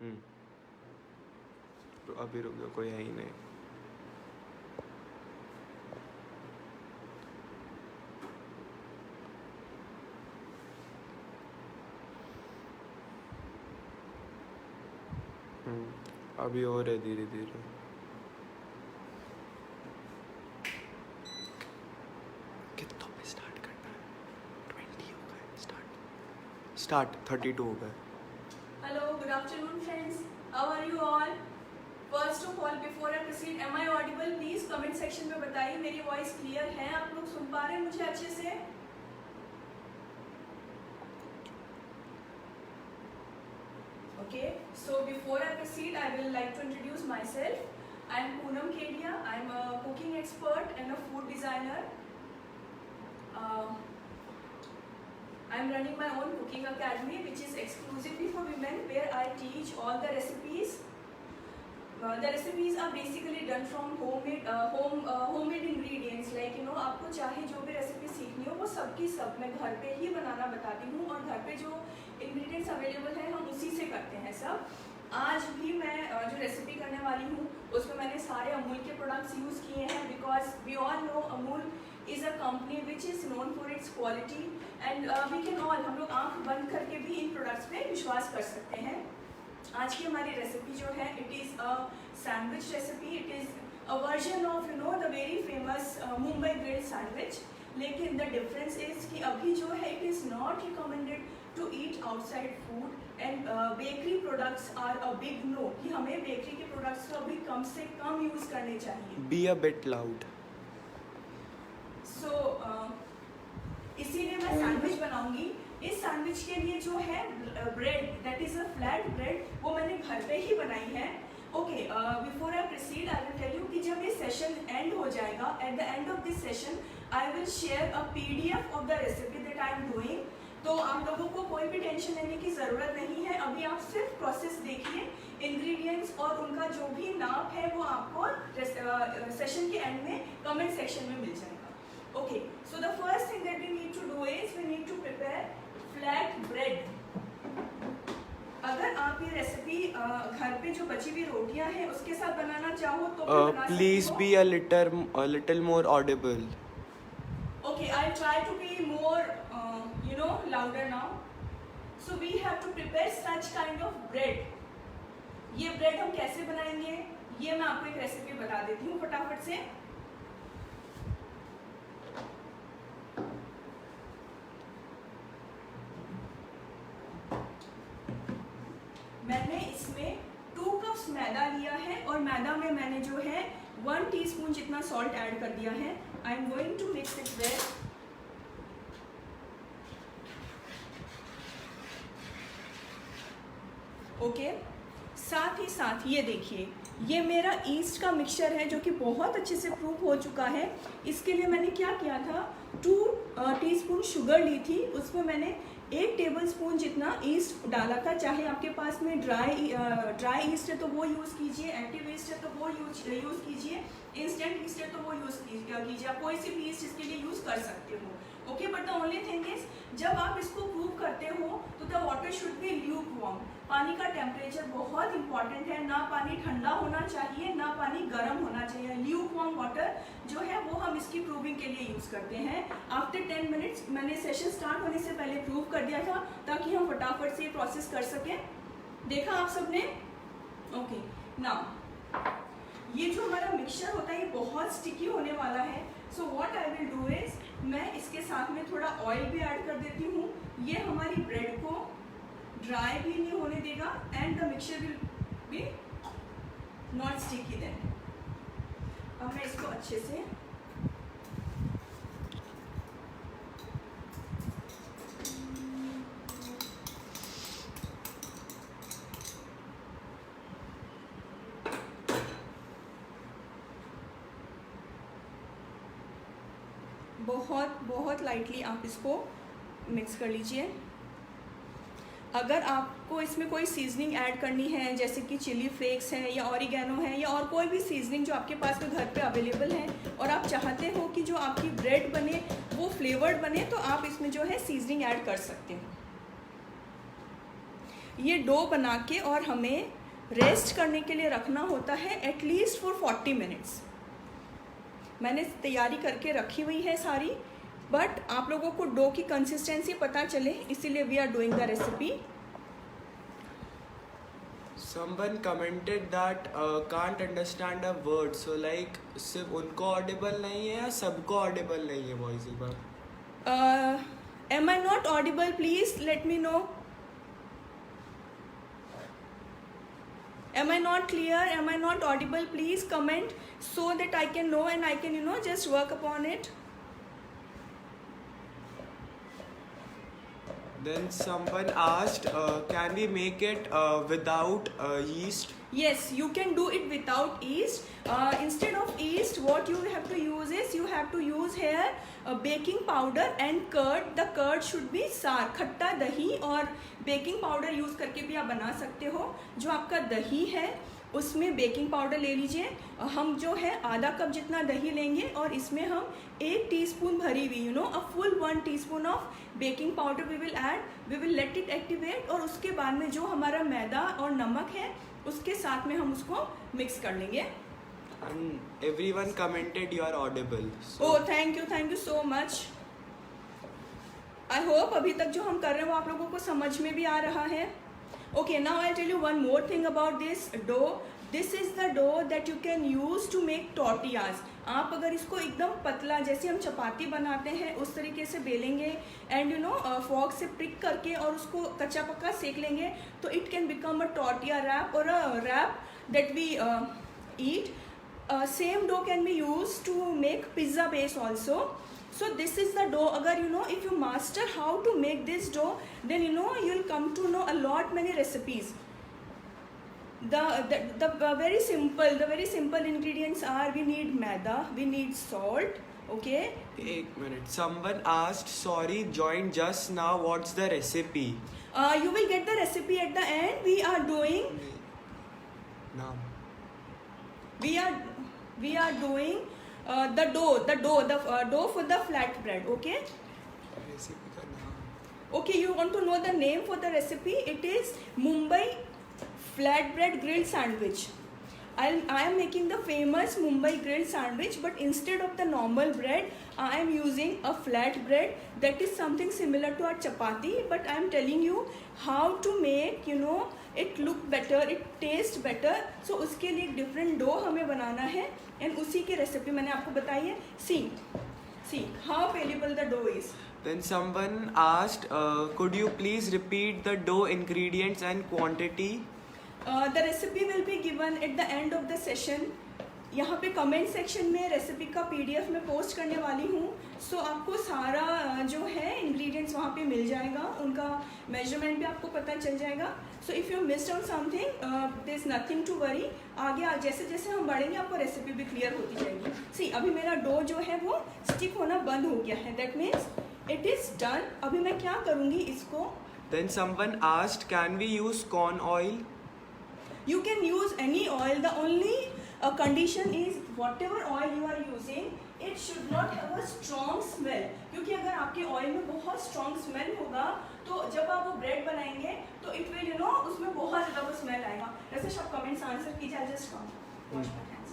तो अभी रुक जाओ, कोई है ही नहीं। अभी और है धीरे धीरे। कितनों पे स्टार्ट करना है? 20 हो गए स्टार्ट 32 हो गए। Hello, good afternoon friends. How are you all? First of all, before I proceed, am I audible? Please comment section में बताइए मेरी वॉइस क्लियर है, आप लोग सुन पा रहे हैं मुझे अच्छे से? Okay, so before I proceed, I will like to introduce myself. I am Poonam Kedia. I am a cooking expert and a food designer. I am running my own cooking academy, which is exclusively for women, where I teach all the recipes. The recipes are basically done from homemade ingredients. Like आपको चाहे जो भी recipe सीखनी हो वो सबकी सब मैं घर पे ही बनाना बताती हूँ, और घर पे जो इंग्रेडिएंट्स अवेलेबल है हम उसी से करते हैं सब। आज भी मैं जो रेसिपी करने वाली हूँ उसमें मैंने सारे अमूल के प्रोडक्ट्स यूज़ किए हैं, because we all know Amul is a company which is known for its quality, and we can all, हम लोग आँख बंद करके भी इन प्रोडक्ट्स पे विश्वास कर सकते हैं। आज की हमारी रेसिपी जो है, it is a sandwich recipe. It is a version of the very famous Mumbai grilled sandwich. लेकिन द डिफरेंस इज़ कि अभी जो है it is not recommended to eat outside food, and bakery products are a big no, कि हमें bakery के products को अभी कम से कम यूज़ करने चाहिए। Be a bit loud. So इसीलिए मैं सैंडविच बनाऊंगी। इस सैंडविच के लिए जो है bread, that is a flat bread, वो मैंने घर पे ही बनाई है। Okay, before I proceed I will tell you कि जब ये सेशन एंड हो जाएगा, at the end of this session I will share a PDF of the recipe that I am doing. तो आप लोगों को कोई भी टेंशन लेने की ज़रूरत नहीं है। अभी आप सिर्फ प्रोसेस देखिए, इंग्रेडिएंट्स और उनका जो भी नाप है वो आपको सेशन के एंड में कमेंट सेक्शन में मिल जाएगा। Okay, so the first thing that we need to do is we need to prepare flat bread. अगर आप ये रेसिपी घर पे जो बची हुई रोटियां हैं उसके साथ बनाना चाहो तो बना please be a little more Audible. Okay, I'll try to be more louder now. So we have to prepare such kind of bread. ये ब्रेड हम कैसे बनाएंगे ये मैं आपको एक रेसिपी बता देती हूँ फटाफट से। मैंने इसमें 2 कप्स मैदा लिया है, और मैदा में मैंने जो है 1 टीस्पून जितना सॉल्ट ऐड कर दिया है। I am going to mix it well. Okay, साथ ही साथ ये देखिए, ये मेरा ईस्ट का मिक्सचर है जो कि बहुत अच्छे से प्रूफ हो चुका है। इसके लिए मैंने क्या किया था, 2 टीस्पून शुगर ली थी, उसमें मैंने 1 टेबलस्पून जितना ईस्ट डाला था। चाहे आपके पास में ड्राई ईस्ट है तो वो यूज़ कीजिए, एक्टिव ईस्ट है तो वो यूज़ कीजिए, इंस्टेंट ईस्ट है तो वो यूज़ कीजिए, आप कोई सी भी ईस्ट इसके लिए यूज़ कर सकते हो। Okay, but the only thing is जब आप इसको प्रूव करते हो तो the water should be Luke warm. पानी का टेम्परेचर बहुत इंपॉर्टेंट है, ना पानी ठंडा होना चाहिए ना पानी गर्म होना चाहिए। ल्यूक वार्म वाटर जो है वो हम इसकी प्रूविंग के लिए यूज़ करते हैं। आफ्टर 10 मिनट्स मैंने सेशन स्टार्ट होने से पहले प्रूव कर दिया था ताकि हम फटाफट से प्रोसेस कर सकें। देखा आप सबने? ओके, नाउ ये जो हमारा मिक्सचर होता है ये बहुत स्टिकी होने वाला है। So what I will do is मैं इसके साथ में थोड़ा ऑयल भी ऐड कर देती हूँ। ये हमारी ब्रेड को ड्राई भी नहीं होने देगा, and the mixture will be not sticky then. अब मैं इसको अच्छे से बहुत लाइटली आप इसको मिक्स कर लीजिए। अगर आपको इसमें कोई सीजनिंग ऐड करनी है जैसे कि चिली फ्लेक्स है या ऑरिगेनो है या और कोई भी सीजनिंग जो आपके पास में घर पे अवेलेबल है और आप चाहते हो कि जो आपकी ब्रेड बने वो फ्लेवर्ड बने, तो आप इसमें जो है सीजनिंग ऐड कर सकते हो। ये डो बना के और हमें रेस्ट करने के लिए रखना होता है एटलीस्ट फॉर 40 मिनट्स। मैंने तैयारी करके रखी हुई है सारी, बट आप लोगों को डो की कंसिस्टेंसी पता चले इसीलिए we are doing the recipe. Someone commented that can't understand a word, so like सिर्फ उनको ऑडिबल नहीं है या सबको ऑडिबल नहीं है वॉइस एक बार? Am I not audible? Please let me know. Am I not clear? Am I not audible? Please comment so that I can know and I can just work upon it. Then someone asked, can we make it without yeast? Yes, you can do it without yeast. Instead of yeast, what you have to use is you have to use here baking powder and curd. The curd should be सार, खट्टा दही और baking powder use करके भी आप बना सकते हो। जो आपका दही है उसमें बेकिंग पाउडर ले लीजिए। हम जो है आधा कप जितना दही लेंगे और इसमें हम 1 टीस्पून भरी हुई a full 1 teaspoon of baking powder we will add, we will let it activate और उसके बाद में जो हमारा मैदा और नमक है उसके साथ में हम उसको मिक्स कर लेंगे। And everyone commented you are audible. Oh thank you so much. I hope अभी तक जो हम कर रहे हैं वो आप लोगों को समझ में भी आ रहा है। Okay, now I'll tell you one more thing about this dough. This is the dough that you can use to make tortillas. आप अगर इसको एकदम पतला जैसे हम चपाती बनाते हैं उस तरीके से बेलेंगे एंड फॉक से प्रिक करके और उसको कच्चा पक्का सेक लेंगे तो it can become a tortilla wrap और a wrap that we eat. Same dough can be use to make pizza base also. So this is the dough. अगर if you master how to make this dough, then you'll come to know a lot many recipes. The very simple ingredients are we need maida, we need salt. Okay. एक minute. Someone asked, sorry, joined just now. What's the recipe? You will get the recipe at the end. We are doing. Naam. We are doing. The dough for the flatbread. Okay. Recipe का नाम. Okay, you want to know the name for the recipe? It is Mumbai flatbread grilled sandwich. I am making the famous Mumbai grilled sandwich, but instead of the normal bread, I am using a flat bread that is something similar to our chapati. But I am telling you how to make it look better, it taste better. So उसके लिए एक different dough हमें बनाना है and उसी की recipe मैंने आपको बताई है। See how valuable the dough is. Then someone asked, could you please repeat the dough ingredients and quantity? The recipe will be given at the end of the session. यहाँ पे comment section में recipe का PDF मैं post करने वाली हूँ। सो आपको सारा जो है इंग्रेडिएंट्स वहाँ पे मिल जाएगा, उनका मेजरमेंट भी आपको पता चल जाएगा। So if you missed out something there is nothing to worry. आगे जैसे जैसे हम बढ़ेंगे आपको रेसिपी भी क्लियर होती जाएगी। सी अभी मेरा डो जो है वो स्टिक होना बंद हो गया है, that means it is done. अभी मैं क्या करूँगी इसको। Then someone asked, can we use corn oil? You can use any oil. The only condition is whatever oil you are using, it should not have a strong smell. क्योंकि अगर आपके oil में बहुत strong smell होगा तो जब आप वो ब्रेड बनाएंगे तो it will उसमें बहुत ज़्यादा वो स्मेल आएगा। वैसे सब कमेंट्स आंसर कीजिए। I'll just wash my hands.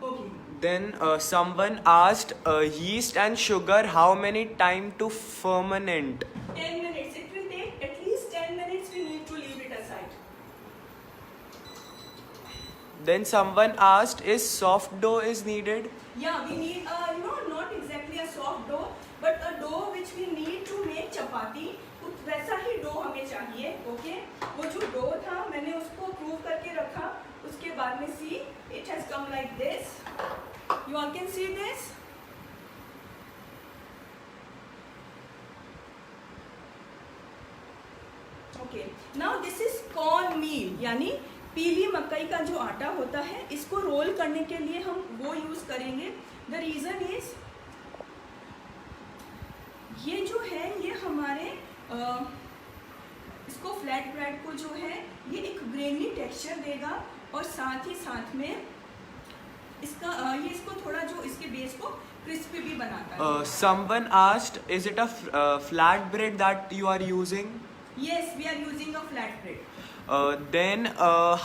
Okay. Then someone asked, yeast and sugar, how many time to ferment? 10 minutes. It will take at least 10 minutes. We need to leave it aside. Then someone asked, is soft dough is needed? Yeah, we need not exactly a soft dough, but a dough which we need to make chapati. वैसा ही dough हमें चाहिए। Okay, वो जो dough था मैंने उसको prove करके रखा। उसके बाद में see it has come like this. You all can see this. Okay, now this is corn meal, यानी पीली मकई का जो आटा होता है, इसको रोल करने के लिए हम वो यूज करेंगे। द रीजन इज ये जो है ये हमारे इसको फ्लैट ब्रेड को जो है ये एक ग्रेनी टेक्सचर देगा और साथ ही साथ में ये इसको थोड़ा जो इसके बेस को क्रिस्पी भी बनाता है. Someone asked, is it a flat bread that you are using? Yes, we are using a flat bread. Then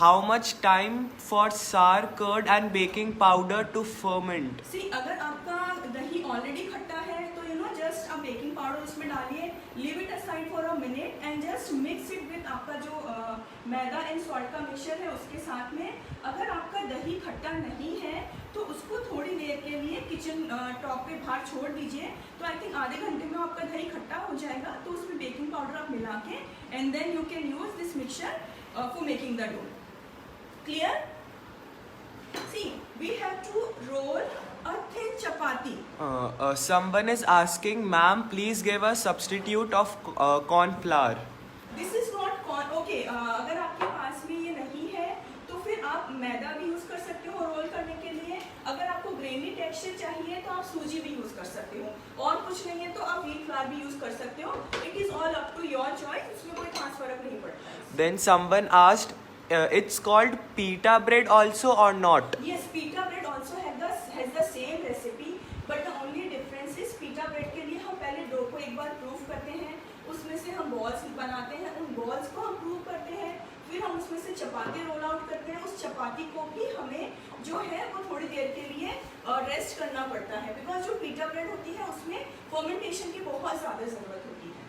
how much time for sour curd and baking powder to ferment? See, अगर आपका दही already खट्टा है तो just आप baking powder उसमें डालिए, leave it aside for a minute and just mix it with आपका जो मैदा एंड सॉल्ट का मिक्सचर है उसके साथ में. अगर आपका दही खट्टा नहीं है तो उसको थोड़ी देर के लिए किचन टॉप पे बाहर छोड़ दीजिए. तो आई थिंक आधे घंटे में आपका दही खट्टा हो जाएगा. तो उसमें बेकिंग पाउडर आप मिला के and then you can use this mixture for making the dough. Clear? See, we have to roll a thin chapati. Someone is asking, ma'am, please give a substitute of corn flour. This is not corn. Okay, अगर आपके पास में ये नहीं है तो फिर आप मैदा भी यूज कर सकते हो रोल करने के लिए. अगर आपको ग्रेनी टेक्सचर चाहिए तो आप सूजी भी यूज कर सकते हो. और कुछ नहीं है तो आप व्हीट फ्लावर भी यूज कर सकते हो. It is all up to your choice. उसमें कोई खास फर्क नहीं पड़ता है. Then someone asked, it's called pita bread also or not? Yes, pita bread also has the same recipe, but the only difference is pita bread के लिए हम पहले डो को एक बार प्रूफ करते हैं, उसमें से हम बॉल्स बनाते हैं, उन बॉल्स को हम प्रूफ करते हैं, फिर हम उसमें से चपाती रोल आउट करते हैं. उस चपाती को भी हमें जो है वो थोड़ी देर के लिए रेस्ट करना पड़ता है, बिकॉज जो पीटा ब्रेड होती है उसमें फर्मेंटेशन की बहुत ज़्यादा ज़रूरत होती है.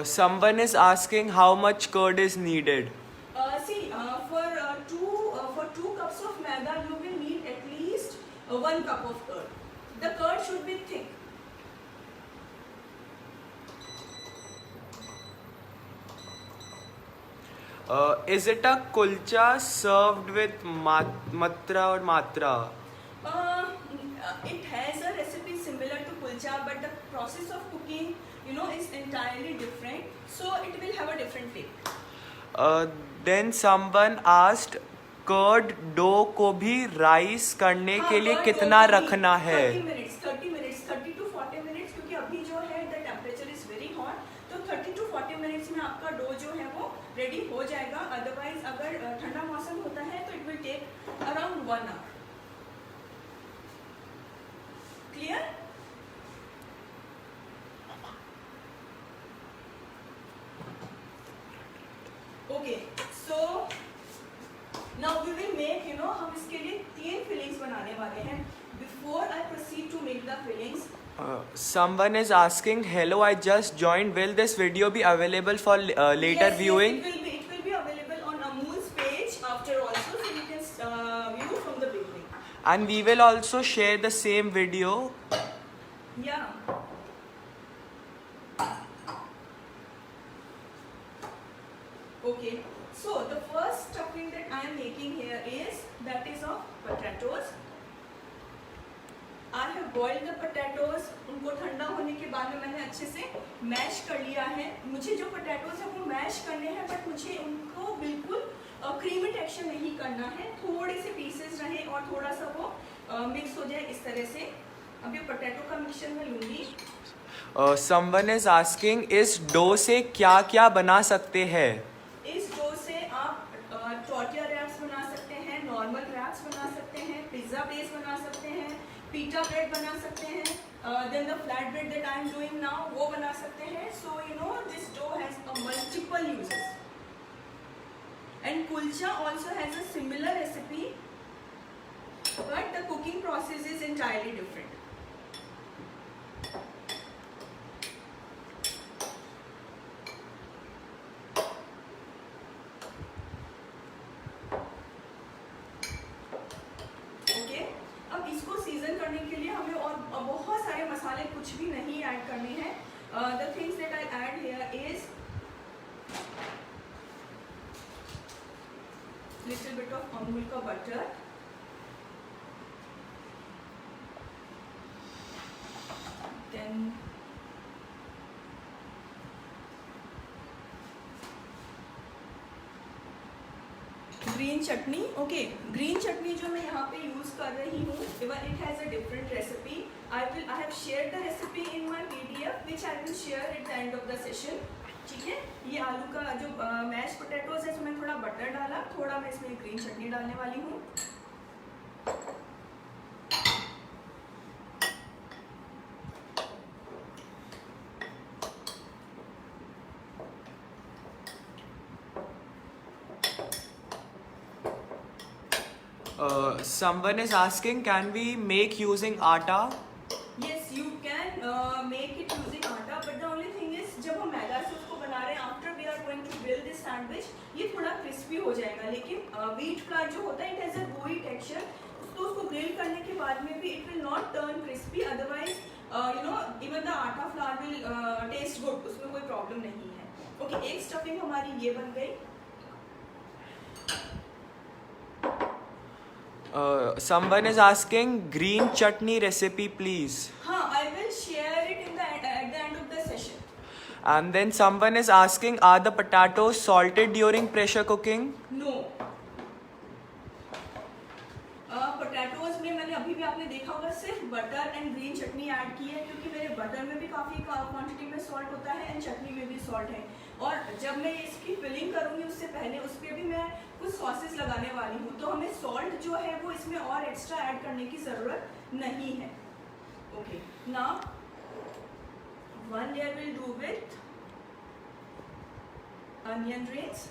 Someone is asking how much curd is needed. For 2 cups of maida, you will need at least 1 cup of curd. The curd should be thick. Is it a kulcha served with matra or matra? It has a recipe similar to kulcha, but the process of cooking, is entirely different. So it will have a different flavor. Then someone asked, curd dough को भी rice करने के लिए कितना रखना है? 30 minutes, 30 to 40 minutes, क्योंकि अभी जो है the temperature is very hot, तो 30 to 40 minutes में आपका डो जो है वो रेडी हो जाएगा. अदरवाइज अगर ठंडा मौसम होता है तो it will take around 1 hour. Clear? Okay, so now we will make, हम इसके लिए 3 fillings बनाने वाले हैं. Before I proceed to make the fillings, someone is asking, hello, I just joined. Will this video be available for later viewing? Yes, it will be available on Amul's page after also, so you can view from the beginning. And we will also share the same video. Yeah. Okay, so the first stuffing that I am making here is of potatoes. I have boiled the potatoes. उनको ठंडा होने के बाद में मैंने अच्छे से mash कर लिया है. मुझे जो potatoes है वो मैश करने हैं, बट मुझे उनको बिल्कुल क्रीमी टेक्सचर नहीं करना है. थोड़े से पीसेस रहे और थोड़ा सा वो मिक्स हो जाए इस तरह से. अब ये पोटैटो का मिक्सचर मैं लूँगी. Someone is asking, इस डो से क्या क्या बना सकते हैं? इस डो से आप टॉर्टिया रैप्स बना सकते हैं, नॉर्मल रैप्स बना सकते हैं, पिज्ज़ा बेस बना सकते हैं, पीटा ब्रेड बना सकते हैं, then the flat bread that I am doing now वो बना सकते हैं. So this dough has a multiple uses. And kulcha also has a similar recipe, but the cooking process is entirely different. कुछ भी नहीं ऐड करने हैं. The things that I add here is little bit of Amul का butter, then green चटनी. Okay, green चटनी जो मैं यहाँ पे यूज कर रही हूँ, it has a different recipe. I have shared the recipe in my PDF, which I will share at the end of the session. ठीक है, ये आलू का जो मैश पोटैटोज है इसमें थोड़ा बटर डाला, थोड़ा मैं इसमें ग्रीन चटनी डालने वाली हूँ। Someone is asking, can we make using atta? Yes, you can make it using आटा, but the only thing is जब हम मैदा से उसको बना रहे हैं, after we are going to build this sandwich, ये थोड़ा crispy हो जाएगा, लेकिन wheat flour जो होता है it has a gooey texture, तो उसको grill करने के बाद में भी it will not turn crispy, otherwise you know even the atta flour will taste good, उसमें कोई problem नहीं है। Okay, एक stuffing हमारी ये बन गई। Someone is asking, green chutney recipe please. हाँ, I will share it in the at the end of the session. And then someone is asking, are the potatoes salted during pressure cooking? No. Potatoes में मैंने अभी भी आपने देखा होगा सिर्फ butter and green chutney add की है, क्योंकि मेरे बटर में भी काफ़ी क्वांटिटी में सॉल्ट होता है एंड चटनी में भी सॉल्ट है। और जब मैं इसकी फिलिंग करूँगी उससे पहले उस पर भी मैं कुछ सॉसेस लगाने वाली हूँ, तो हमें सॉल्ट जो है वो इसमें और एक्स्ट्रा ऐड करने की ज़रूरत नहीं है। Okay, now one layer will do with onion rings.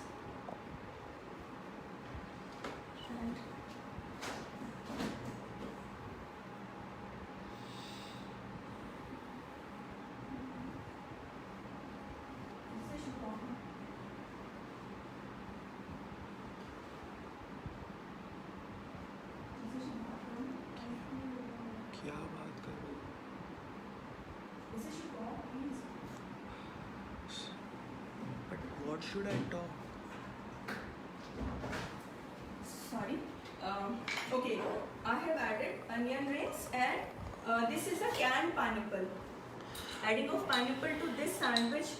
क्या बात कर रहे हो? But what should I talk? Sorry. Okay, I have added onion rings and this is a canned pineapple. Adding of pineapple to this sandwich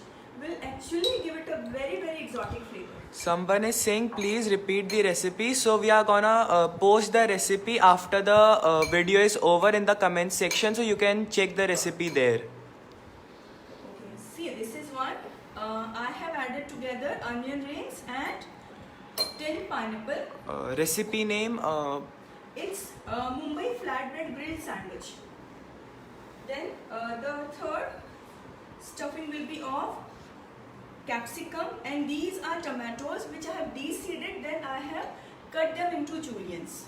will actually give it a very exotic flavor. Someone is saying, please repeat the recipe. So we are gonna post the recipe after the video is over in the comment section, so you can check the recipe there. Okay, see, this is one. I have added together onion rings and tin pineapple. Recipe name, It's Mumbai flatbread grilled sandwich. Then the third stuffing will be of capsicum, and these are tomatoes which I have de-seeded, then I have cut them into juliennes.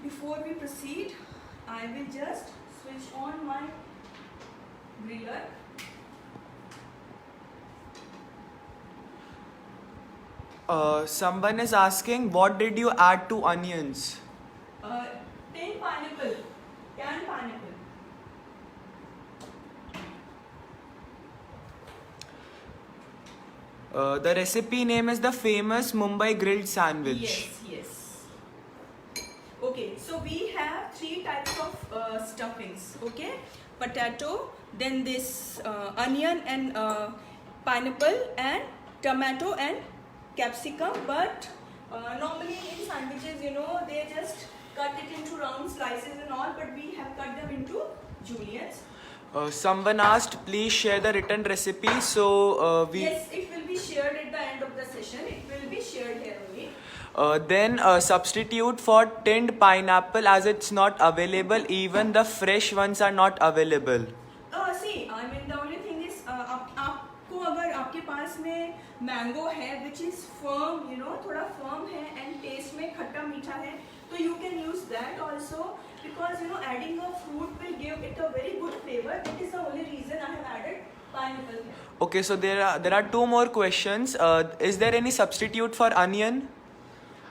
Before we proceed, I will just switch on my griller. someone is asking, what did you add to onions? Tin pineapple, canned pineapple. The recipe name is the famous Mumbai grilled sandwich. Yes. Okay, so we have three types of stuffings. Okay, potato, then this onion and pineapple, and tomato and capsicum. But normally in sandwiches, you know, they just cut it into round slices and all, but we have cut them into juliennes. Someone asked, please share the written recipe. So Yes, it will be shared at the end of the session. It will be shared here only. Then substitute for tinned pineapple, as it's not available. Even the fresh ones are not available. See, I mean the only thing is आपको अगर आपके पास में mango है which is firm, you know, थोड़ा firm है and taste में खट्टा मीठा है, तो you can use that also, because you know adding a fruit will give it a very good flavor. That is the only reason I have added pineapple here. Okay, so there are two more questions. Is there any substitute for onion?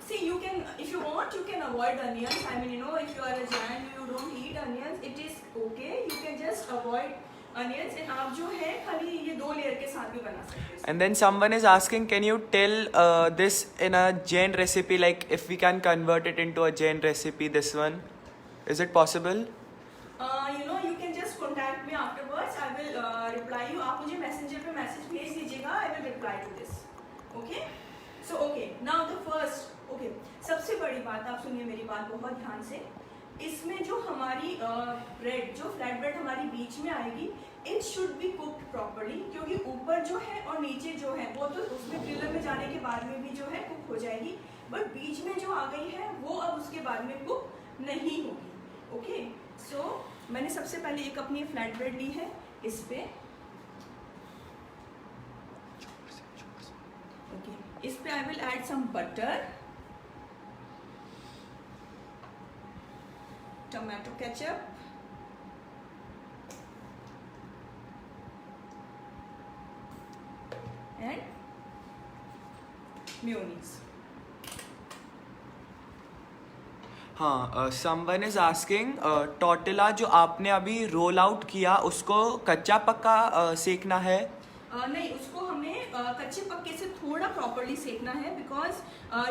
See, you can, if you want, you can avoid onions. I mean, you know, if you are a giant, you don't eat onions, it is okay. You can just avoid onions, and आप जो है खाली ये दो layer के साथ भी बना सकते हैं. And then someone is asking, can you tell this in a Jain recipe, like if we can convert it into a Jain recipe, this one? Is it possible? You know, you can just contact me afterwards. I will reply you. आप मुझे messenger पे message भेज दीजिएगा. I will reply to this. Okay? So okay. Now the first. Okay. सबसे बड़ी बात, आप सुनिए मेरी बात बहुत ध्यान से. इसमें जो हमारी ब्रेड, जो फ्लैट ब्रेड हमारी बीच में आएगी, it should be cooked properly, क्योंकि ऊपर जो है और नीचे जो है वो तो उसमें ग्रिलर में जाने के बाद में भी जो है कुक हो जाएगी, बट बीच में जो आ गई है वो अब उसके बाद में कुक नहीं होगी। ओके, सो मैंने सबसे पहले एक अपनी फ्लैट ब्रेड ली है, इस पे ओके, इस पे I will add some butter, tomato ketchup, and mayonnaise. हाँ, समवन इज आस्किंग, टोर्टिला जो आपने अभी रोल आउट किया उसको कच्चा पक्का सेकना है? नहीं, उसको हमें कच्चे पक्के से थोड़ा प्रॉपरली सेकना है, बिकॉज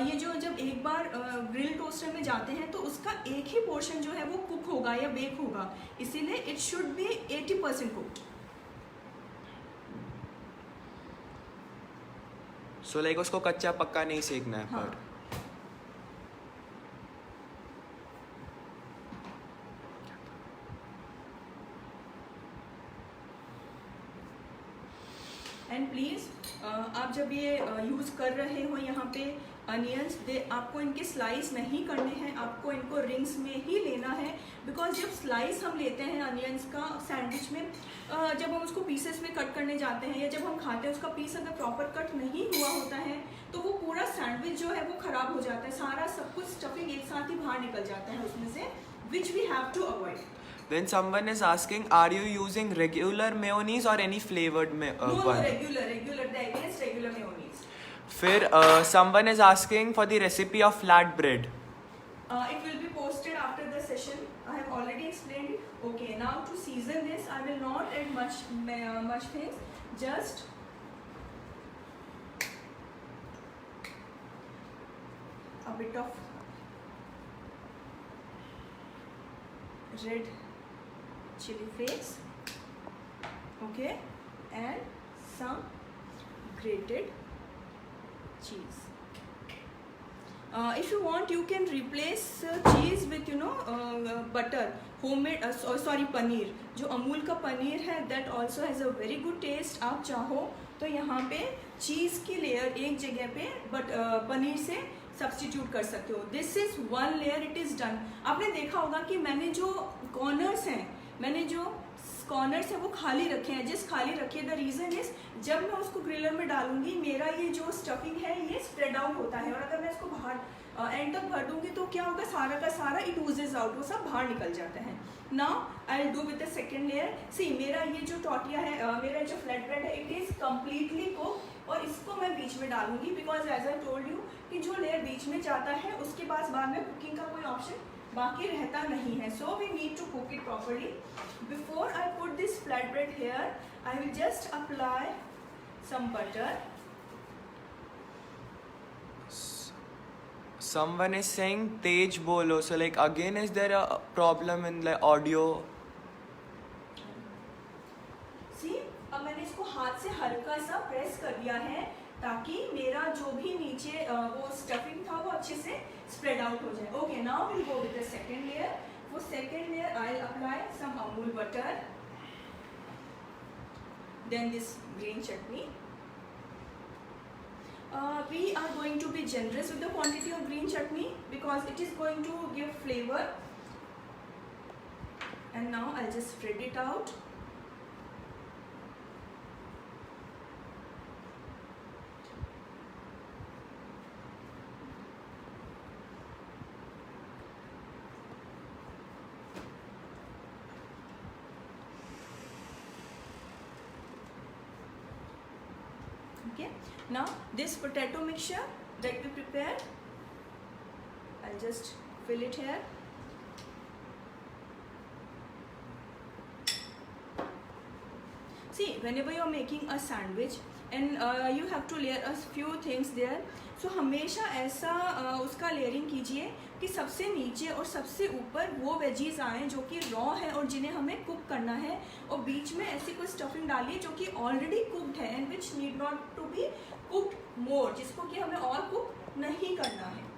ये जो जब एक बार ग्रिल टोस्टर में जाते हैं तो उसका एक ही पोर्शन जो है वो कुक होगा या बेक होगा, इसीलिए it should be 80% cooked. So like उसको कच्चा पक्का नहीं सेकना है। हाँ। पर एंड प्लीज़ आप जब ये यूज़ कर रहे हो यहाँ पे अनियंस, आपको इनके स्लाइस नहीं करने हैं, आपको इनको रिंग्स में ही लेना है, बिकॉज जब स्लाइस हम लेते हैं अनियंस का सैंडविच में, जब हम उसको पीसेस में कट करने जाते हैं या जब हम खाते हैं, उसका पीस अगर प्रॉपर कट नहीं हुआ होता है तो वो पूरा सैंडविच जो है वो ख़राब हो जाता है, सारा सब कुछ स्टफिंग एक साथ ही बाहर निकल जाता है उसमें से, which we have to avoid. Then someone is asking, are you using regular mayonnaise or any flavored No, one? regular, the against regular mayonnaise. फिर someone is asking for the recipe of flatbread. It will be posted after the session. I have already explained it. Okay, now to season this, I will not add much things. Just a bit of red chili flakes. Okay, and some grated cheese. If you want, you can replace cheese with butter, homemade paneer, जो अमूल का पनीर है, that also has a very good taste। आप चाहो तो यहाँ पे चीज़ की layer एक जगह पे पनीर से सब्स्टिट्यूट कर सकते हो। This is one layer, it is done. आपने देखा होगा कि मैंने जो कॉर्नर्स हैं वो खाली रखे हैं, जिस खाली रखे, द रीज़न इज जब मैं उसको ग्रिलर में डालूंगी मेरा ये जो स्टफिंग है ये स्प्रेड आउट होता है, और अगर मैं इसको बाहर एंड तक भर दूंगी तो क्या होगा, सारा का सारा इट यूजेज आउट, वो सब बाहर निकल जाता है। Now I will do with the second layer. See, मेरा ये जो टॉर्टिया है, मेरा जो फ्लैट ब्रेड है, इट इज़ कम्प्लीटली कुक, और इसको मैं बीच में डालूंगी, because as I told you कि जो लेयर बीच में जाता है उसके पास बाद में कुकिंग का कोई ऑप्शन बाकी रहता नहीं है। So we need to cook it properly. Before I put this flat bread here, I will just apply some butter. Someone is saying tej bolo. So like again, is there a problem in the audio? सी, अब मैंने इसको हाथ से हल्का सा press कर दिया है ताकि मेरा जो भी नीचे वो स्टफिंग था वो अच्छे से स्प्रेड आउट हो जाए। Okay, now will go with the second layer. For second layer I will apply some Amul butter, then this green chutney. We are going to be generous with the quantity of green chutney because it is going to give flavor. And now I'll just spread it out. Okay, now this potato mixture that we prepared, I'll just fill it here. See, whenever you're making a sandwich and you have to layer a few things there, so हमेशा ऐसा उसका layering कीजिए कि सबसे नीचे और सबसे ऊपर वो वेजीज आएँ जो कि रॉ है और जिन्हें हमें कुक करना है, और बीच में ऐसी कोई स्टफिंग डालिए जो कि ऑलरेडी कुक्ड है and which need not to be cooked more, जिसको कि हमें और कुक नहीं करना है।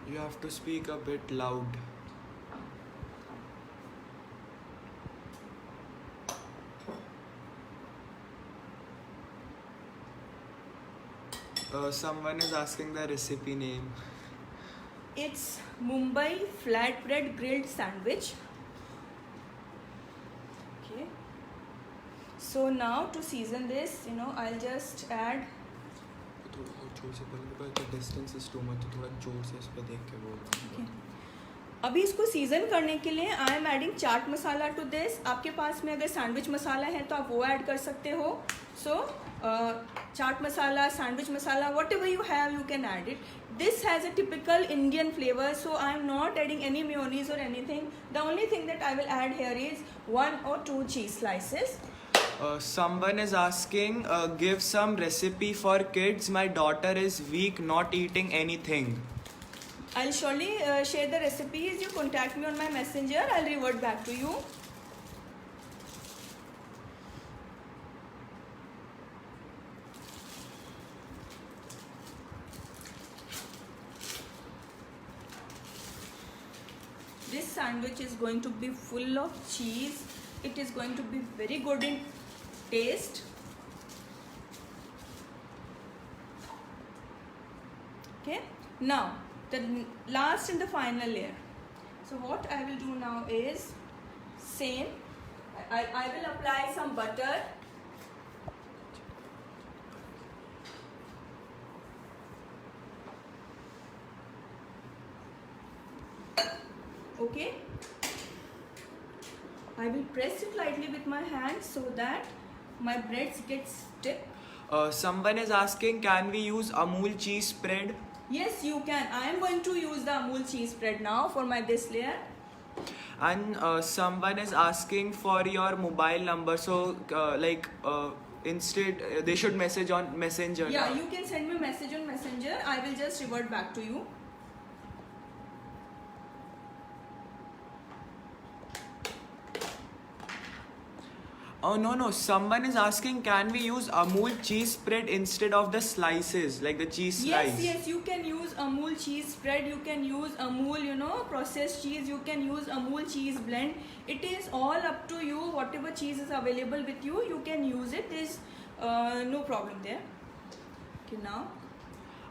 You have to speak a bit loud. Someone is asking the recipe name. It's Mumbai flatbread grilled sandwich. Okay. So now to season this, I'll just add. थोड़ा और जोर से बोलेंगे पर the distance is too much, तो थोड़ा जोर से इस पे देख के बोलना. Okay. अभी इसको सीजन करने के लिए I am adding chaat masala to this. आपके पास में अगर सैंडविच मसाला है तो आप वो ऐड कर सकते हो. So chaat masala, sandwich masala, whatever you have you can add it. This has a typical Indian flavor, so I am not adding any mayonnaise or anything. The only thing that I will add here is 1 or 2 cheese slices. Someone is asking, give some recipe for kids. My daughter is weak, not eating anything. I'll surely share the recipes. You contact me on my messenger. I'll revert back to you. This sandwich is going to be full of cheese. It is going to be very good in taste. Okay. Now the last and the final layer. So what I will do now is same. I will apply some butter. Okay. I will press it lightly with my hand so that my breads get stiff. Someone is asking, can we use Amul cheese spread? Yes, you can. I am going to use the Amul cheese spread now for my this layer. And someone is asking for your mobile number. So instead they should message on Messenger. Yeah, you can send me a message on Messenger. I will just revert back to you. Oh no, someone is asking, can we use Amul cheese spread instead of the slices, like the cheese slice? Yes, you can use Amul cheese spread. You can use Amul, processed cheese. You can use Amul cheese blend. It is all up to you. Whatever cheese is available with you, you can use it. There's no problem there. Okay, now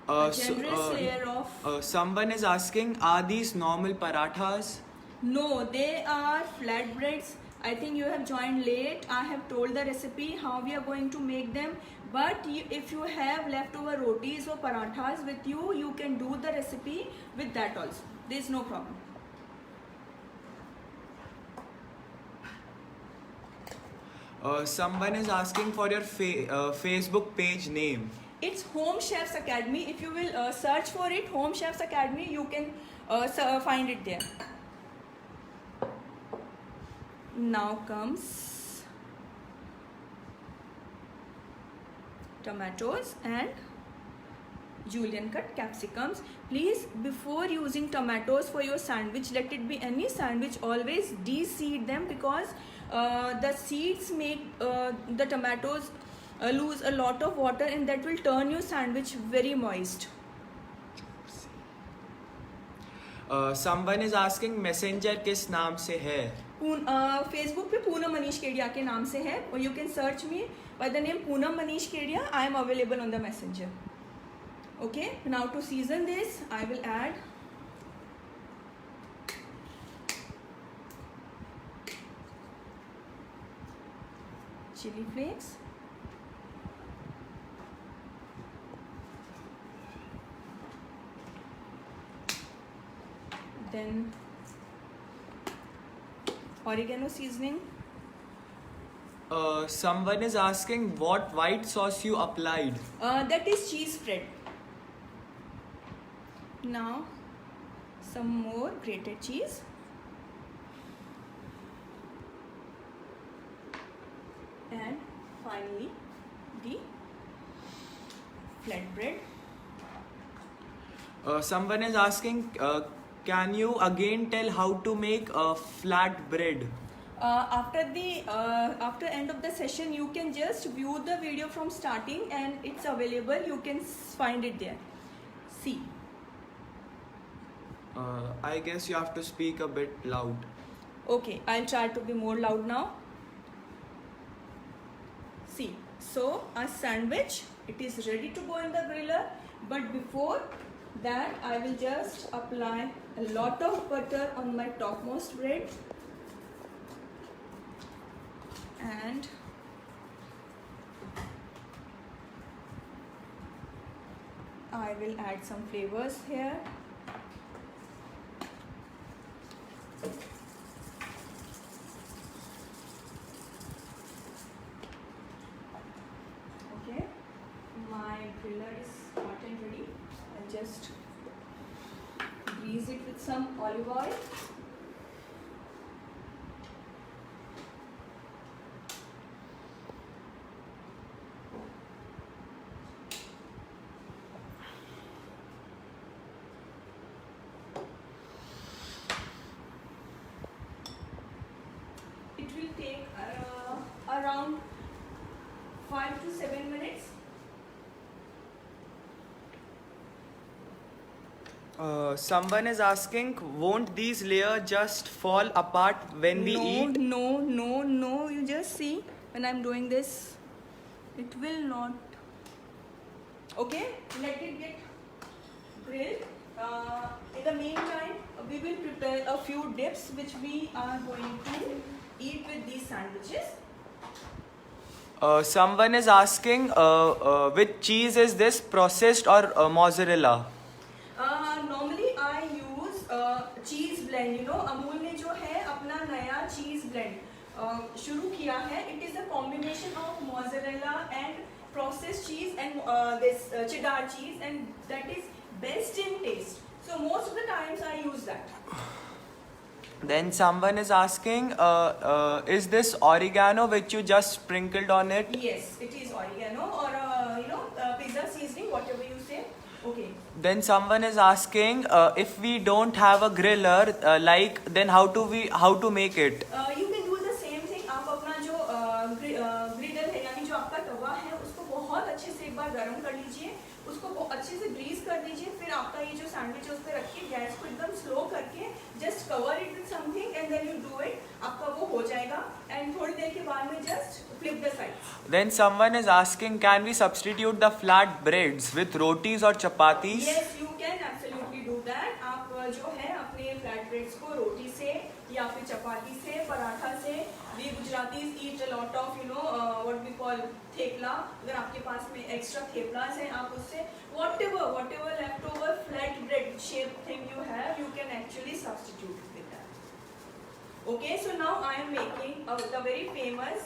a generous layer of. Someone is asking, are these normal parathas? No, they are flatbreads. I think you have joined late. I have told the recipe how we are going to make them. But if you have leftover rotis or parathas with you, you can do the recipe with that also. There is no problem. Someone is asking for your Facebook page name. It's Home Chefs Academy. If you will search for it, Home Chefs Academy, you can find it there. Now comes tomatoes and julienne cut capsicums. Please, before using tomatoes for your sandwich, let it be any sandwich, always de-seed them, because the seeds make the tomatoes lose a lot of water, and that will turn your sandwich very moist. Someone is asking, messenger किस नाम से है? Facebook पे पूनम मनीष केडिया के नाम से है, और you can search me by the name Poonam Manish Kedia. I am available on the messenger. Okay, now to season this I will add chili flakes, then oregano seasoning. Someone is asking, what white sauce you applied? That is cheese spread. Now some more grated cheese. And finally the flatbread. Someone is asking, can you again tell how to make a flat bread? After end of the session, you can just view the video from starting, and it's available. You can find it there. See. I guess you have to speak a bit loud. Okay, I'll try to be more loud now. See, so a sandwich, it is ready to go in the griller, but before that I will just apply a lot of butter on my topmost bread, and I will add some flavors here. Okay, my griller is hot and ready. I'll just grease it with some olive oil. It will take around 5 to 7 minutes. Someone is asking, won't these layers just fall apart when we eat? No. You just see when I'm doing this, it will not. Okay, let it get grilled. In the meantime, we will prepare a few dips which we are going to eat with these sandwiches. Someone is asking, which cheese is this, processed or mozzarella? Normally I use cheese blend. You know, Amul ने जो है अपना नया cheese blend शुरू किया है. It is a combination of mozzarella and processed cheese and this cheddar cheese, and that is best in taste. So most of the times I use that. Then someone is asking, is this oregano which you just sprinkled on it? Yes, it is oregano or pizza seasoning, whatever you say. Okay. Then someone is asking, if we don't have a griller, then how to make it? You can do the same thing. आप अपना जो ग्रिडल है, यानी जो आपका तवा है, उसको बहुत अच्छे से एक बार गर्म कर लीजिए, उसको अच्छे से ग्रीस कर दीजिए. फिर आपका ये जो सैंडविच है उस पर रखिए, गैस को एकदम स्लो करके just cover it with something and then you do it. आपका वो हो जाएगा एंड थोड़ी देर के बाद में just flip the sides. Then someone is asking, can we substitute the flat breads with rotis or chapatis? Yes, you can absolutely do that. आप जो है अपने फ्लैट ब्रेड्स को रोटी से या फिर चपाती से, पराठा से. We Gujaratis eat a lot of what we call thepla. अगर आपके पास में एक्स्ट्रा थेपलास हैं, आप उससे whatever leftover flat bread shape thing you have, you can actually substitute with that. Okay, so now I am making the very famous.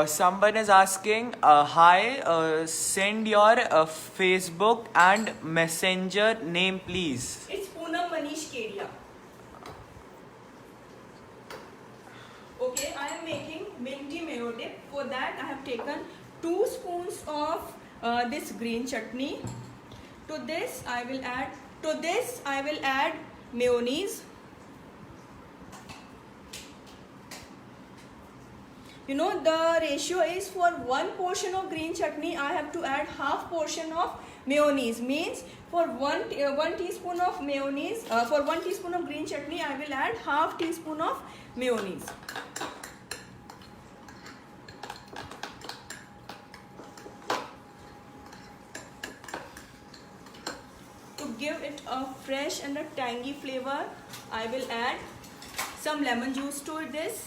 Someone is asking, hi, send your Facebook and Messenger name please. It's Poonam Manish Kedia. Okay, I am making minty mayo dip. For that, I have taken 2 spoons of this green chutney. To this, I will add mayonnaise. You know, the ratio is for 1 portion of green chutney, I have to add half portion of mayonnaise. Means for 1 teaspoon of mayonnaise, for 1 teaspoon of green chutney, I will add half teaspoon of mayonnaise. To give it a fresh and a tangy flavor, I will add some lemon juice to this.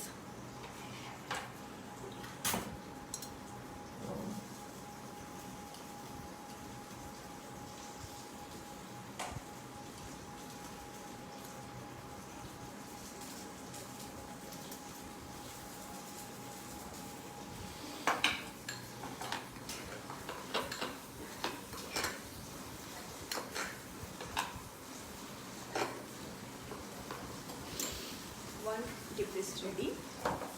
One dip is ready.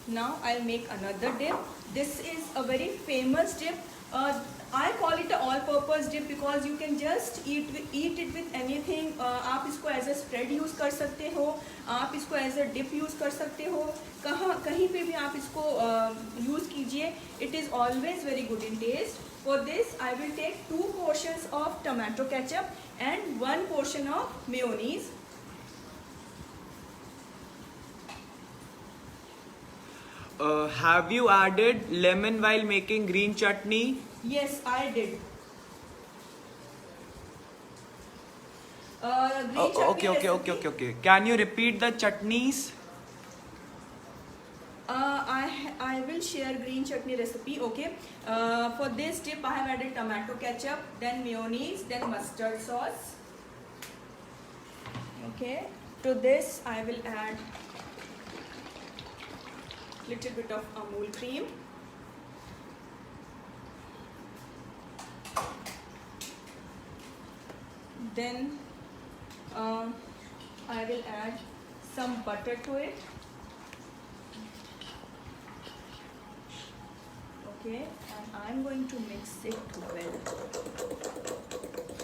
Now I'll make another dip. This is a very famous dip. I call it an all-purpose dip because you can just eat it with anything. आप इसको as a spread use कर सकते हो, आप इसको as a dip use कर सकते हो, कहीं पे भी आप इसको use कीजिए. It is always very good in taste. For this, I will take 2 portions of tomato ketchup and 1 portion of mayonnaise. Have you added lemon while making green chutney? Yes, I did. Green chutney recipe. Okay. Can you repeat the chutneys? I will share green chutney recipe. Okay. For this dip, I have added tomato ketchup, then mayonnaise, then mustard sauce. Okay. To this, I will add little bit of Amul cream. Then I will add some butter to it. Okay, and I'm going to mix it well.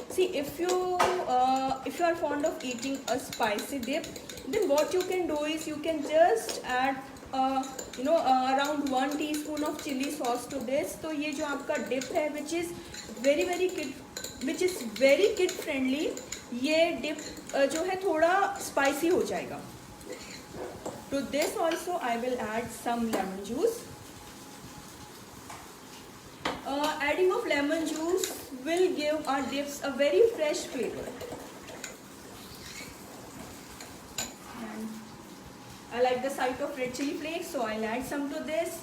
See, if you are fond of eating a spicy dip, then what you can do is you can just add around 1 teaspoon of chili sauce to this. तो ये जो आपका dip है, which is very kid friendly, ये dip जो है थोड़ा spicy हो जाएगा. To this also I will add some lemon juice. Adding of lemon juice will give our dips a very fresh flavor. And I like the sight of red chili flakes, so I'll add some to this.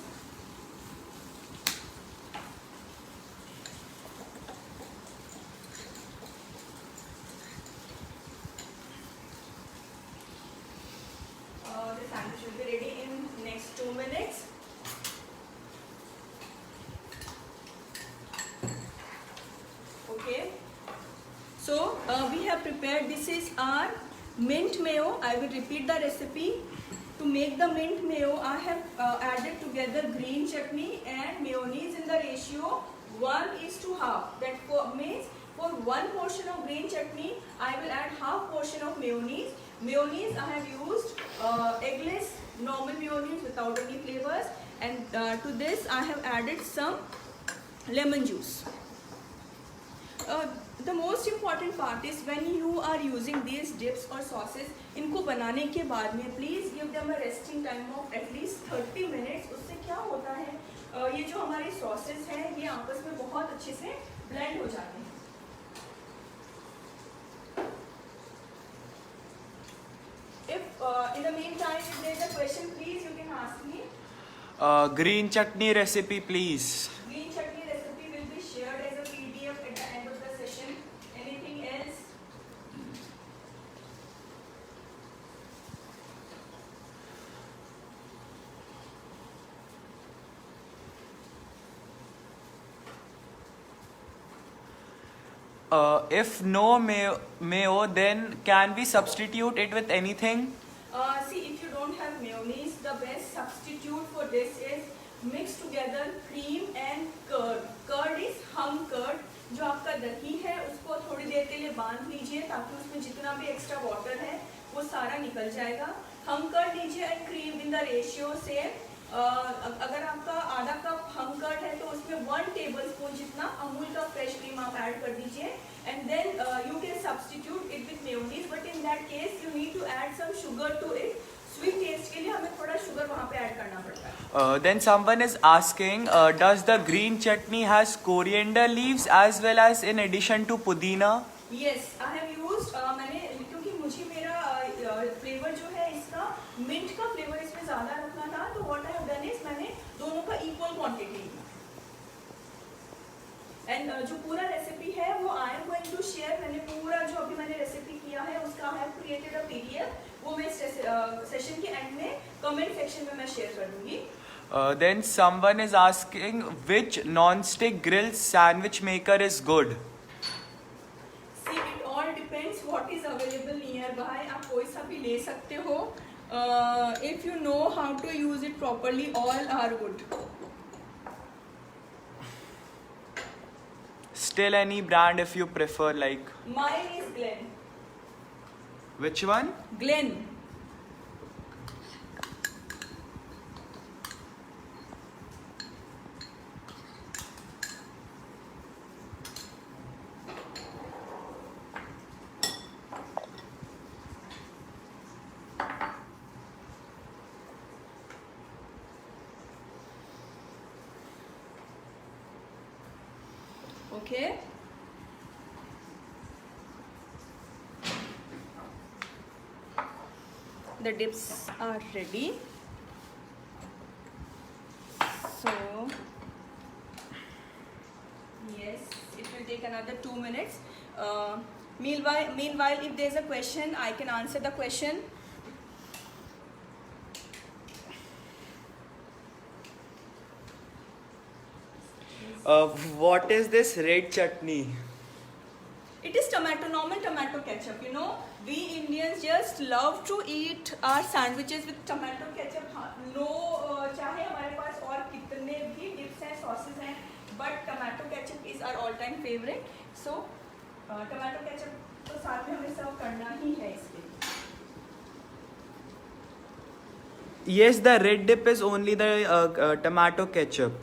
The sandwich will be ready in next 2 minutes. Okay, so we have prepared, this is our mint mayo. I will repeat the recipe. To make the mint mayo, I have added together green chutney and mayonnaise in the ratio 1:1/2. That means for 1 portion of green chutney, I will add half portion of mayonnaise. Mayonnaise I have used eggless normal mayonnaise without any flavors, and to this I have added some lemon juice. The most important part is when you are using these dips or sauces, इनको बनाने के बाद में please give them a resting time of at least 30 minutes. उससे क्या होता है, ये जो हमारी sauces हैं ये आपस में बहुत अच्छे से blend हो जाते हैं. If in the meantime if there is a question, please you can ask me. Green chutney recipe, please. Green chutney recipe will be shared as a PDF at the end of the session. Anything else? If no mayo, then can we substitute it with anything? See, if you don't have mayonnaise, the best substitute for this is mix together cream and curd. Curd is hum curd. जो आपका दही है उसको थोड़ी देर के लिए बांध लीजिए ताकि उसमें जितना भी एक्स्ट्रा वाटर है वो सारा निकल जाएगा. हम कर्ड लीजिए and cream in the ratio से. अगर आपका आधा कप हम कर्ड है तो उसमें 1 टेबलस्पून जितना अमूल का फ्रेश क्रीम आप ऐड कर दीजिए, and then you can substitute it with mayonnaise, but in that case you need to add some sugar to it. Sweet taste के लिए हमें थोड़ा शुगर वहाँ पे ऐड करना पड़ता है. Then someone is asking, does the green chutney has coriander leaves as well as in addition to pudina? Yes, I have used मैंने क्योंकि मुझे मेरा फ्लेवर जो है इसका मिंट का फ्लेवर इसमें ज़्यादा रखना था, तो what I have done is मैंने दोनों का इक्वल क्वांटिटी ली. एंड जो पूरा रेसिपी है वो I am going to share. मैंने पूरा जो अभी मैंने रेसिपी किया है उसका I have created a PDF. वो मैं सेशन के एंड में कमेंट सेक्शन में मैं शेयर कर दूंगी. Then someone is asking, which non-stick grill sandwich maker is good? See, it all depends what is available nearby. आप कोई सा भी ले सकते हो. If you know how to use it properly, all are good. Still any brand if you prefer, like. Mine is Glen. Which one? Glen. Okay. The dips are ready. So, yes, it will take another 2 minutes. Meanwhile, if there's a question, I can answer the question. What is this red chutney? It is normal tomato ketchup. You know, we Indians just love to eat our sandwiches with tomato ketchup. No, चाहे हमारे पास और कितने भी dips हैं, sauces हैं, but tomato ketchup is our all-time favorite. So, tomato ketchup तो साथ में हमें सर्व करना ही है इसके लिए. Yes, the red dip is only the tomato ketchup.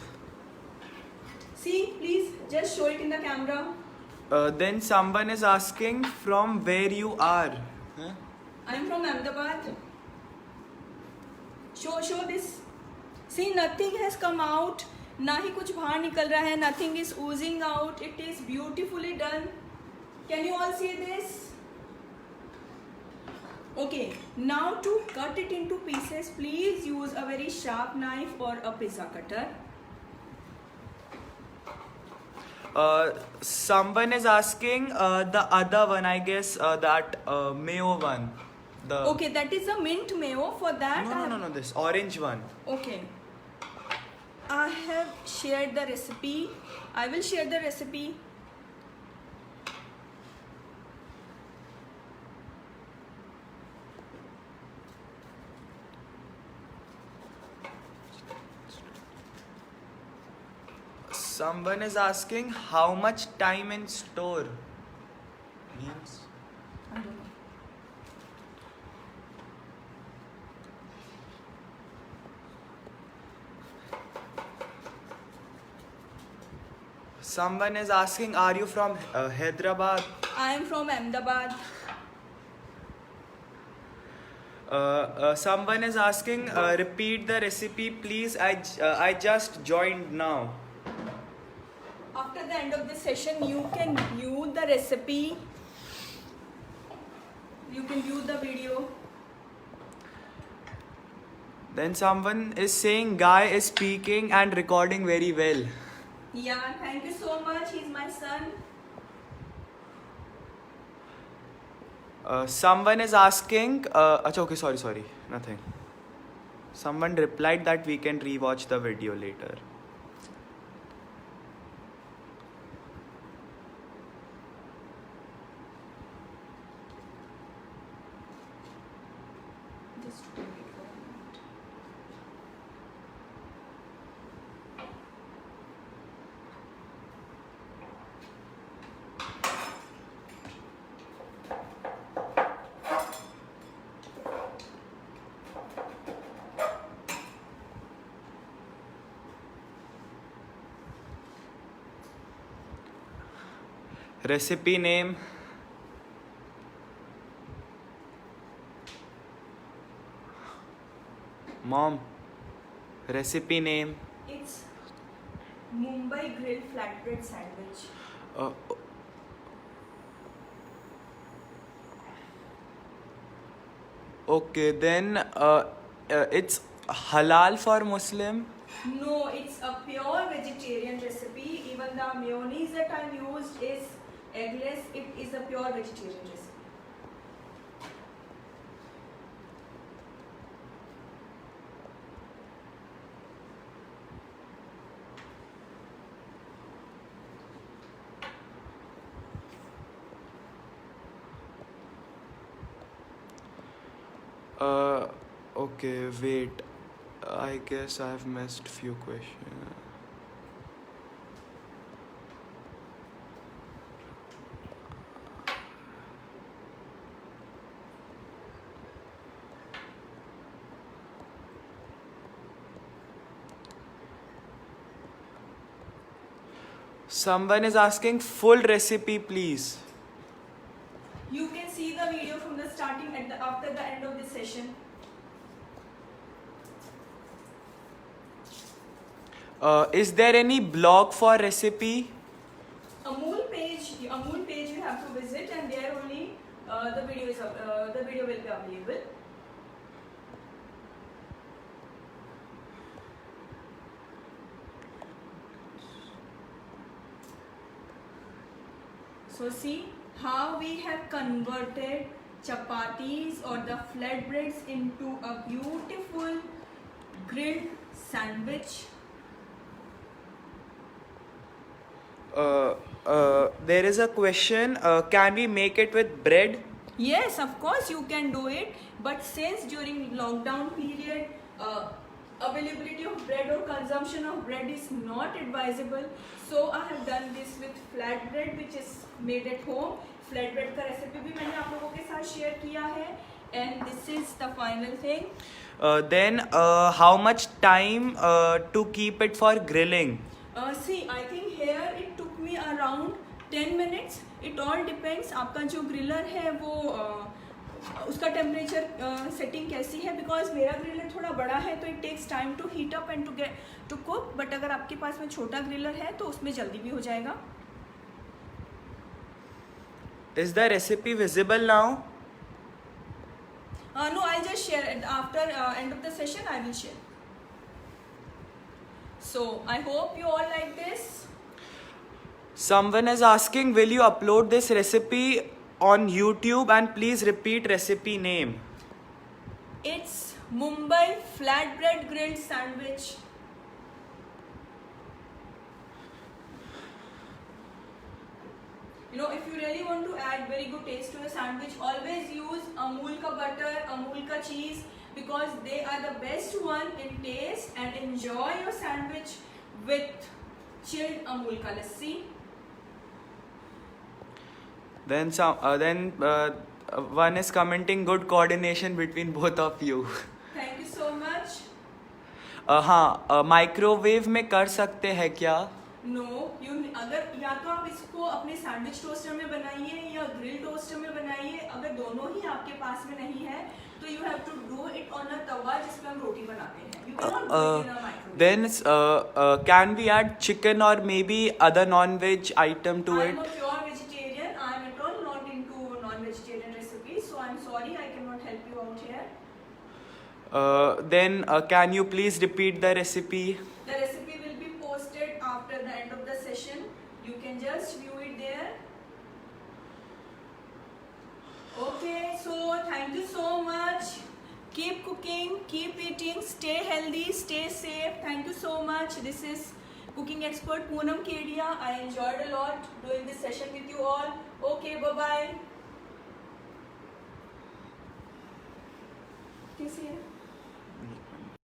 See, please just show it in the camera. Then someone is asking from where you are. Huh? I am from Ahmedabad. Show this. See, nothing has come out. ना ही कुछ बाहर निकल रहा है. Nothing is oozing out. It is beautifully done. Can you all see this? Okay. Now to cut it into pieces, please use a very sharp knife or a pizza cutter. Someone is asking the other one, I guess that mayo one. Okay, that is a mint mayo. For that, No, this orange one. Okay. I have shared the recipe. I will share the recipe. Someone is asking how much time in store means. I don't know. Someone is asking, are you from Hyderabad? I am from Ahmedabad. Someone is asking, repeat the recipe, please. I just joined now. After the end of this session, you can view the recipe. You can view the video. Then someone is saying, guy is speaking and recording very well. Yeah, thank you so much. He's my son. Someone is asking, okay, sorry, nothing. Someone replied that we can rewatch the video later. Just wait for a minute. Recipe name. Mom, recipe name. It's Mumbai grilled flatbread sandwich. Okay, then it's halal for Muslim. No, it's a pure vegetarian recipe. Even the mayonnaise that I used is eggless. It is a pure vegetarian recipe. Okay, wait. I guess I've missed few questions. Someone is asking full recipe, please. You can see the video from the starting after the end of this session. Is there any blog for recipe? the video will be available. So see how we have converted chapatis or the flatbreads into a beautiful grilled sandwich. There is a question, can we make it with bread? Yes, of course you can do it, but since during lockdown period availability of bread or consumption of bread is not advisable, so I have done this with flatbread which is made at home. Flatbread का recipe भी मैंने आप लोगों के साथ share किया है, and this is the final thing. Then how much time to keep it for grilling? See, I think here it took me around 10 minutes. It all depends आपका जो ग्रिलर है वो उसका टेम्परेचर सेटिंग कैसी है, because मेरा griller थोड़ा बड़ा है तो it takes time to heat up and to cook, but अगर आपके पास में छोटा ग्रिलर है तो उसमें जल्दी भी हो जाएगा. Is the recipe visible now? No, I'll just share it after end of the session. I will share. So I hope you all like this. Someone is asking, will you upload this recipe on YouTube, and please repeat recipe name? It's Mumbai flatbread grilled sandwich. You know, if you really want to add very good taste to a sandwich, always use Amul ka butter, Amul ka cheese, because they are the best one in taste, and enjoy your sandwich with chilled Amul ka lassi. Then one is commenting, good coordination between both of you. Thank you so much. हाँ, microwave में कर सकते हैं क्या? No, अगर या तो आप इसको अपने सैंडविच टोस्टर में बनाइए या ग्रिल टोस्टर में बनाइए. अगर दोनों ही आपके पास में नहीं है तो you have to do it on a tawa जिसमें हम रोटी बनाते हैं. You cannot do it in a microwave. Then can we add chicken or maybe other non-veg item to I it? am a pure vegetarian. I am at all not into non-vegetarian recipes, so I am sorry I cannot help you out here. Then can you please repeat the recipe? The recipe will be posted after the end of the session. You can just view it there. Okay, so thank you so much. Keep cooking, keep eating, stay healthy, stay safe. Thank you so much. This is cooking expert Poonam Kedia. I enjoyed a lot doing this session with you all. Okay, bye-bye. कैसी है?